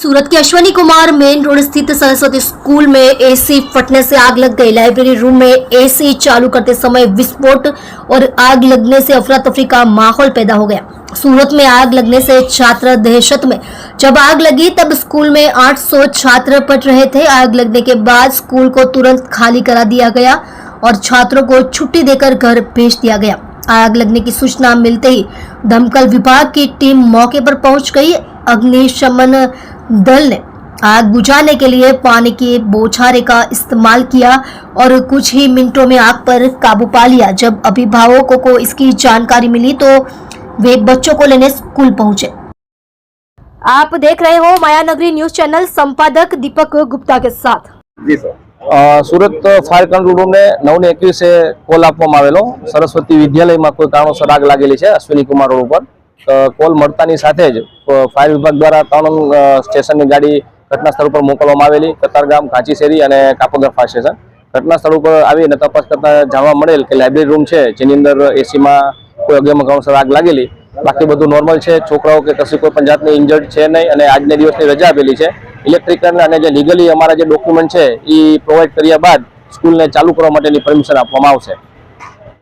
सूरत के Ashwini Kumar main road स्थित Saraswati school में एसी फटने से आग लग गई। लाइब्रेरी रूम में एसी चालू करते समय विस्फोट और आग लगने से अफरा तफरी का माहौल पैदा हो गया। सूरत में आग लगने से छात्र दहशत में। जब आग लगी तब स्कूल में 800 छात्र पढ़ रहे थे। आग लगने के बाद स्कूल को तुरंत खाली करा दिया गया और छात्रों को छुट्टी देकर घर भेज दिया गया। आग लगने की सूचना मिलते ही दमकल विभाग की टीम मौके पर पहुंच गई। अग्निशमन दल ने आग बुझाने के लिए पानी के बौछारे का इस्तेमाल किया और कुछ ही मिनटों में आग पर काबू पा लिया। जब अभिभावकों को इसकी जानकारी मिली तो वे बच्चों को लेने स्कूल पहुंचे। आप देख रहे हो माया नगरी न्यूज चैनल, संपादक दीपक गुप्ता के साथ। जी सर। સુરત ફાયર કંટ્રોલ રૂમને 9:21 કોલ આપવામાં આવેલો સરસ્વતી વિદ્યાલયમાં કોઈ કારણોસર આગ લાગેલી છે અશ્વિની કુમાર રોડ ઉપર। કોલ મળતાની સાથે જ ફાયર વિભાગ દ્વારા 3 સ્ટેશનની ગાડી ઘટના સ્થળ પર મોકલવામાં આવેલી, કતારગામ, કાચીશેરી અને કાપોદ્રા ફાયર સ્ટેશન। ઘટના સ્થળ ઉપર આવીને તપાસ કરતા જાણવા મળેલ કે લાઇબ્રેરી રૂમ છે જેની અંદર એસીમાં કોઈ અગમ્ય કારણોસર આગ લાગેલી। બાકી બધું નોર્મલ છે, છોકરાઓ કે કશી કોઈ પણ જાતની ઇન્જર્ડ છે નહીં અને આજના દિવસની રજા આપેલી છે। ઇલેક્ટ્રિકલ અને જે લીગલી અમારા જે ડોક્યુમેન્ટ છે એ પ્રોવાઈડ કર્યા બાદ સ્કૂલને ચાલુ કરવા માટેની પરમિશન આપવામાં આવશે।